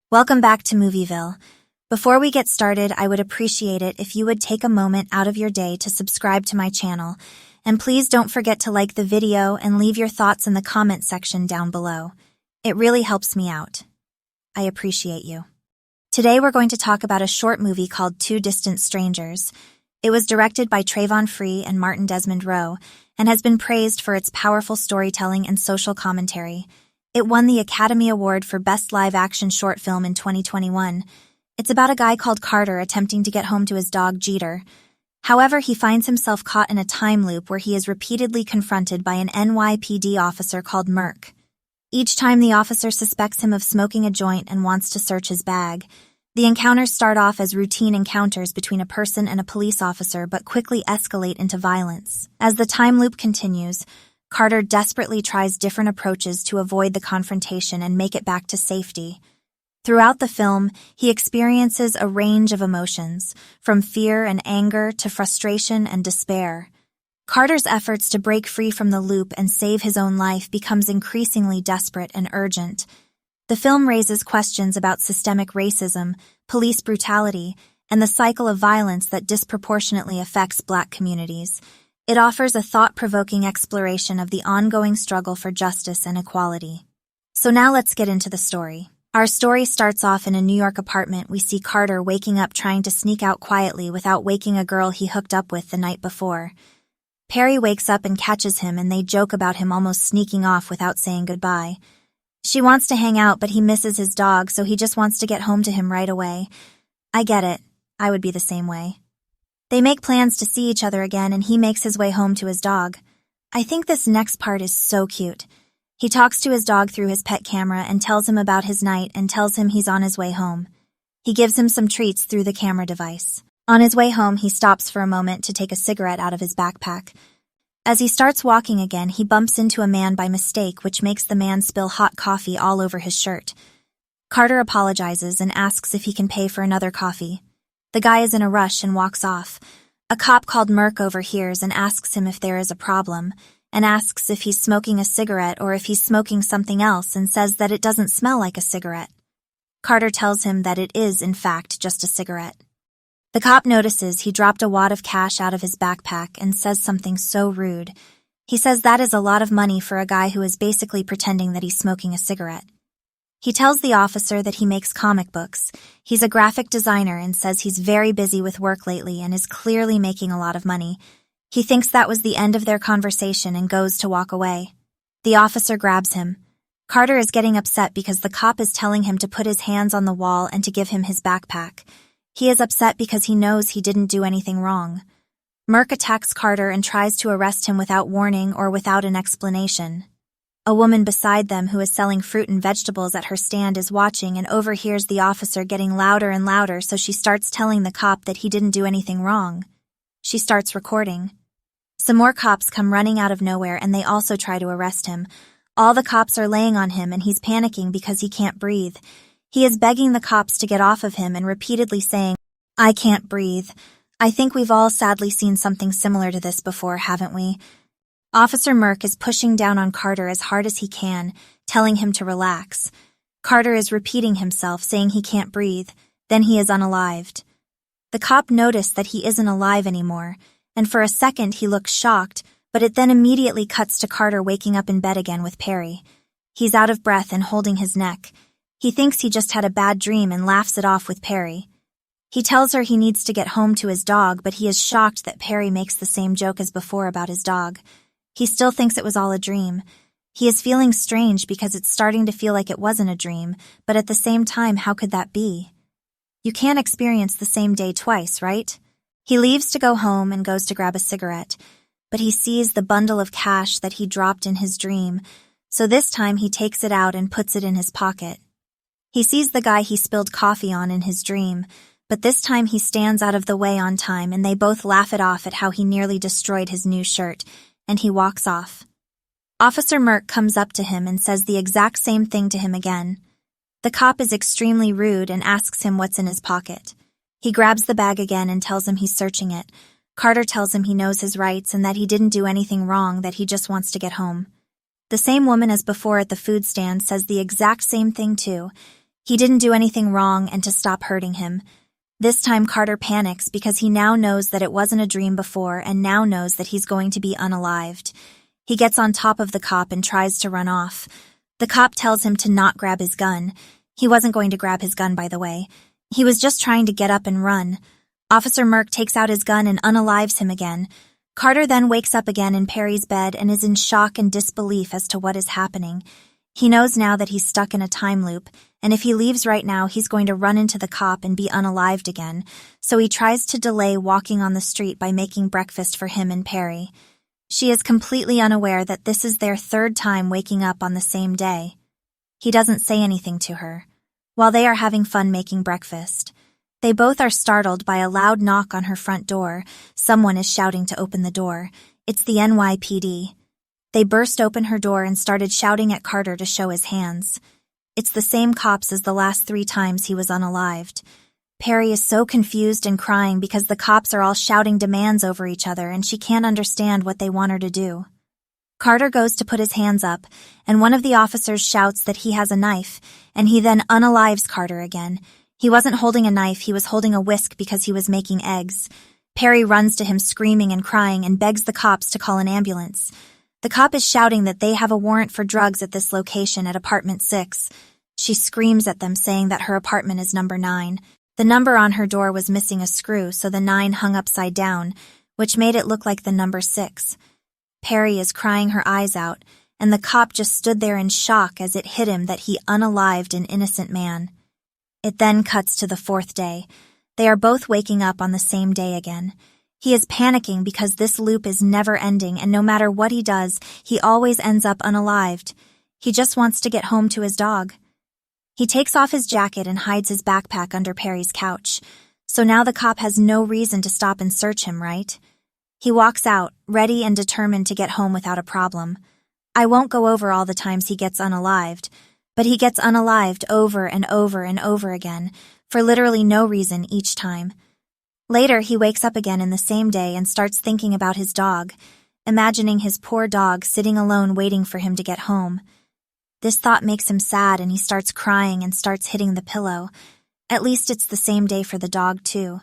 Welcome back to Movieville. Before we get started, I would appreciate it if you would take a moment out of your day to subscribe to my channel, and please don't forget to like the video and leave your thoughts in the comment section down below. It really helps me out. I appreciate you. Today we're going to talk about a short movie called Two Distant Strangers. It was directed by Trayvon Free and Martin Desmond Rowe, and has been praised for its powerful storytelling and social commentary. It won the Academy Award for Best Live-Action Short Film in 2021. It's about a guy called Carter attempting to get home to his dog Jeter. However, he finds himself caught in a time loop where he is repeatedly confronted by an NYPD officer called Merk. Each time the officer suspects him of smoking a joint and wants to search his bag. The encounters start off as routine encounters between a person and a police officer but quickly escalate into violence. As the time loop continues, Carter desperately tries different approaches to avoid the confrontation and make it back to safety. Throughout the film, he experiences a range of emotions, from fear and anger to frustration and despair. Carter's efforts to break free from the loop and save his own life becomes increasingly desperate and urgent. The film raises questions about systemic racism, police brutality, and the cycle of violence that disproportionately affects Black communities. It offers a thought-provoking exploration of the ongoing struggle for justice and equality. So now let's get into the story. Our story starts off in a New York apartment. We see Carter waking up trying to sneak out quietly without waking a girl he hooked up with the night before. Perry wakes up and catches him, and they joke about him almost sneaking off without saying goodbye. She wants to hang out, but he misses his dog, so he just wants to get home to him right away. I get it. I would be the same way. They make plans to see each other again, and he makes his way home to his dog. I think this next part is so cute. He talks to his dog through his pet camera and tells him about his night and tells him he's on his way home. He gives him some treats through the camera device. On his way home, he stops for a moment to take a cigarette out of his backpack. As he starts walking again, he bumps into a man by mistake, which makes the man spill hot coffee all over his shirt. Carter apologizes and asks if he can pay for another coffee. The guy is in a rush and walks off. A cop called Merk overhears and asks him if there is a problem, and asks if he's smoking a cigarette or if he's smoking something else, and says that it doesn't smell like a cigarette. Carter tells him that it is, in fact, just a cigarette. The cop notices he dropped a wad of cash out of his backpack and says something so rude. He says that is a lot of money for a guy who is basically pretending that he's smoking a cigarette. He tells the officer that he makes comic books. He's a graphic designer and says he's very busy with work lately and is clearly making a lot of money. He thinks that was the end of their conversation and goes to walk away. The officer grabs him. Carter is getting upset because the cop is telling him to put his hands on the wall and to give him his backpack. He is upset because he knows he didn't do anything wrong. Merk attacks Carter and tries to arrest him without warning or without an explanation. A woman beside them who is selling fruit and vegetables at her stand is watching and overhears the officer getting louder and louder, so she starts telling the cop that he didn't do anything wrong. She starts recording. Some more cops come running out of nowhere and they also try to arrest him. All the cops are laying on him and he's panicking because he can't breathe. He is begging the cops to get off of him and repeatedly saying, "I can't breathe." I think we've all sadly seen something similar to this before, haven't we? Officer Merk is pushing down on Carter as hard as he can, telling him to relax. Carter is repeating himself, saying he can't breathe. Then he is unalived. The cop noticed that he isn't alive anymore, and for a second he looks shocked, but it then immediately cuts to Carter waking up in bed again with Perry. He's out of breath and holding his neck. He thinks he just had a bad dream and laughs it off with Perry. He tells her he needs to get home to his dog, but he is shocked that Perry makes the same joke as before about his dog. He still thinks it was all a dream. He is feeling strange because it's starting to feel like it wasn't a dream, but at the same time, how could that be? You can't experience the same day twice, right? He leaves to go home and goes to grab a cigarette, but he sees the bundle of cash that he dropped in his dream, so this time he takes it out and puts it in his pocket. He sees the guy he spilled coffee on in his dream, but this time he stands out of the way on time and they both laugh it off at how he nearly destroyed his new shirt, and he walks off. Officer Merk comes up to him and says the exact same thing to him again. The cop is extremely rude and asks him what's in his pocket. He grabs the bag again and tells him he's searching it. Carter tells him he knows his rights and that he didn't do anything wrong, that he just wants to get home. The same woman as before at the food stand says the exact same thing too. He didn't do anything wrong and to stop hurting him. This time Carter panics because he now knows that it wasn't a dream before and now knows that he's going to be unalived. He gets on top of the cop and tries to run off. The cop tells him to not grab his gun. He wasn't going to grab his gun, by the way. He was just trying to get up and run. Officer Merk takes out his gun and unalives him again. Carter then wakes up again in Perry's bed and is in shock and disbelief as to what is happening. He knows now that he's stuck in a time loop, and if he leaves right now, he's going to run into the cop and be unalived again, so he tries to delay walking on the street by making breakfast for him and Perry. She is completely unaware that this is their third time waking up on the same day. He doesn't say anything to her. While they are having fun making breakfast, they both are startled by a loud knock on her front door. Someone is shouting to open the door. It's the NYPD. They burst open her door and started shouting at Carter to show his hands. It's the same cops as the last 3 times he was unalived. Perry is so confused and crying because the cops are all shouting demands over each other and she can't understand what they want her to do. Carter goes to put his hands up, and one of the officers shouts that he has a knife, and he then unalives Carter again. He wasn't holding a knife, he was holding a whisk because he was making eggs. Perry runs to him screaming and crying and begs the cops to call an ambulance. The cop is shouting that they have a warrant for drugs at this location at apartment 6. She screams at them saying that her apartment is number 9. The number on her door was missing a screw, so the 9 hung upside down, which made it look like the number 6. Perry is crying her eyes out, and the cop just stood there in shock as it hit him that he unalived an innocent man. It then cuts to the 4th day. They are both waking up on the same day again. He is panicking because this loop is never ending, and no matter what he does, he always ends up unalived. He just wants to get home to his dog. He takes off his jacket and hides his backpack under Perry's couch. So now the cop has no reason to stop and search him, right? He walks out, ready and determined to get home without a problem. I won't go over all the times he gets unalived, but he gets unalived over and over and over again, for literally no reason each time. Later, he wakes up again in the same day and starts thinking about his dog, imagining his poor dog sitting alone waiting for him to get home. This thought makes him sad and he starts crying and starts hitting the pillow. At least it's the same day for the dog, too.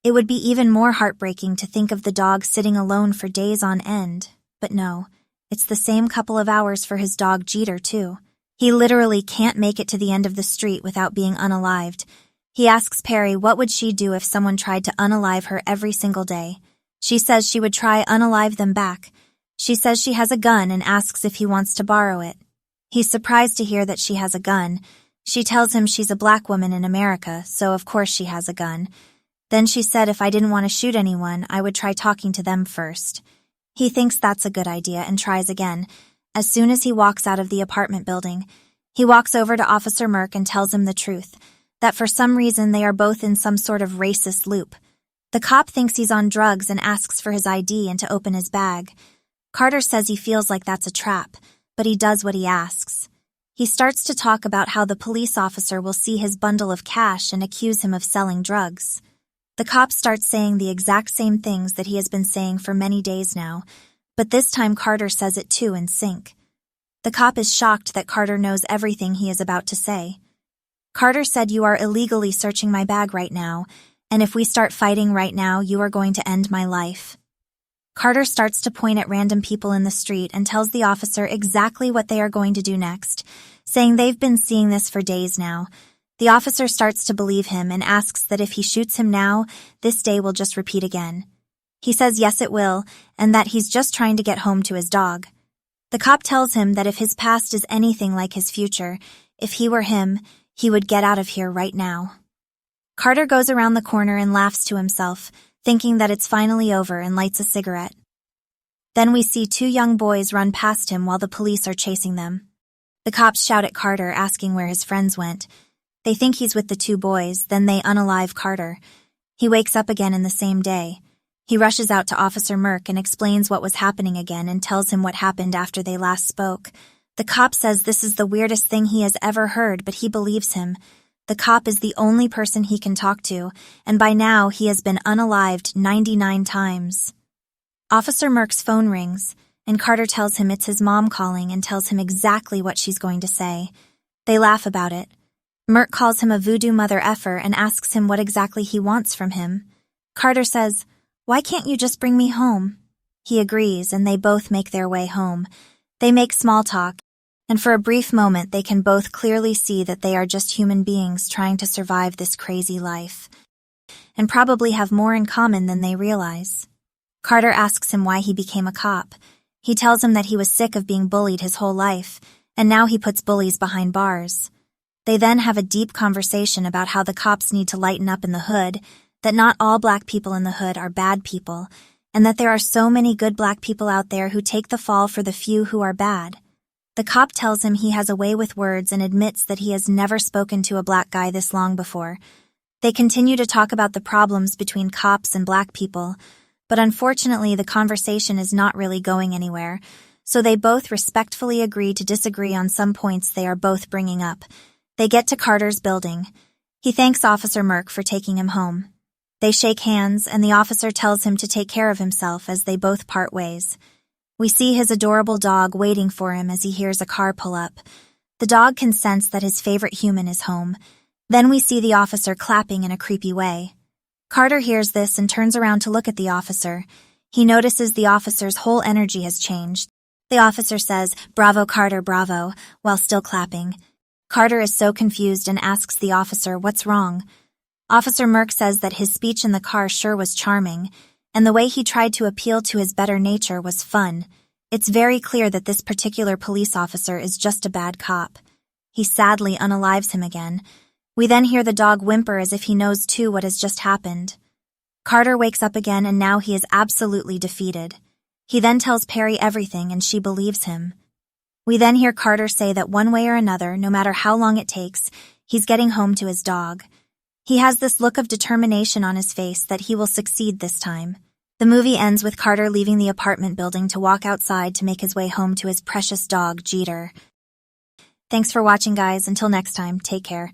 It would be even more heartbreaking to think of the dog sitting alone for days on end. But no, it's the same couple of hours for his dog Jeter, too. He literally can't make it to the end of the street without being unalived. He asks Perry what would she do if someone tried to unalive her every single day. She says she would try unalive them back. She says she has a gun and asks if he wants to borrow it. He's surprised to hear that she has a gun. She tells him she's a black woman in America, so of course she has a gun. Then she said if I didn't want to shoot anyone, I would try talking to them first. He thinks that's a good idea and tries again. As soon as he walks out of the apartment building, he walks over to Officer Merk and tells him the truth, that for some reason they are both in some sort of racist loop. The cop thinks he's on drugs and asks for his ID and to open his bag. Carter says he feels like that's a trap, but he does what he asks. He starts to talk about how the police officer will see his bundle of cash and accuse him of selling drugs. The cop starts saying the exact same things that he has been saying for many days now, but this time Carter says it too in sync. The cop is shocked that Carter knows everything he is about to say. Carter said you are illegally searching my bag right now, and if we start fighting right now, you are going to end my life. Carter starts to point at random people in the street and tells the officer exactly what they are going to do next, saying they've been seeing this for days now. The officer starts to believe him and asks that if he shoots him now, this day will just repeat again. He says yes it will, and that he's just trying to get home to his dog. The cop tells him that if his past is anything like his future, if he were him, he would get out of here right now. Carter goes around the corner and laughs to himself, thinking that it's finally over, and lights a cigarette. Then we see 2 young boys run past him while the police are chasing them. The cops shout at Carter, asking where his friends went. They think he's with the 2 boys, then they unalive Carter. He wakes up again in the same day. He rushes out to Officer Merk and explains what was happening again and tells him what happened after they last spoke. The cop says this is the weirdest thing he has ever heard, but he believes him. The cop is the only person he can talk to, and by now he has been unalived 99 times. Officer Merk's phone rings, and Carter tells him it's his mom calling and tells him exactly what she's going to say. They laugh about it. Merk calls him a voodoo mother effer and asks him what exactly he wants from him. Carter says, "Why can't you just bring me home?" He agrees, and they both make their way home. They make small talk, and for a brief moment they can both clearly see that they are just human beings trying to survive this crazy life, and probably have more in common than they realize. Carter asks him why he became a cop. He tells him that he was sick of being bullied his whole life, and now he puts bullies behind bars. They then have a deep conversation about how the cops need to lighten up in the hood, that not all black people in the hood are bad people, and that there are so many good black people out there who take the fall for the few who are bad. The cop tells him he has a way with words and admits that he has never spoken to a black guy this long before. They continue to talk about the problems between cops and black people, but unfortunately the conversation is not really going anywhere, so they both respectfully agree to disagree on some points they are both bringing up. They get to Carter's building. He thanks Officer Merk for taking him home. They shake hands, and the officer tells him to take care of himself as they both part ways. We see his adorable dog waiting for him as he hears a car pull up. The dog can sense that his favorite human is home. Then we see the officer clapping in a creepy way. Carter hears this and turns around to look at the officer. He notices the officer's whole energy has changed. The officer says, "Bravo, Carter, bravo," while still clapping. Carter is so confused and asks the officer what's wrong. Officer Merk says that his speech in the car sure was charming, and the way he tried to appeal to his better nature was fun. It's very clear that this particular police officer is just a bad cop. He sadly unalives him again. We then hear the dog whimper as if he knows too what has just happened. Carter wakes up again, and now he is absolutely defeated. He then tells Perry everything, and she believes him. We then hear Carter say that one way or another, no matter how long it takes, he's getting home to his dog. He has this look of determination on his face that he will succeed this time. The movie ends with Carter leaving the apartment building to walk outside to make his way home to his precious dog, Jeter. Thanks for watching, guys. Until next time, take care.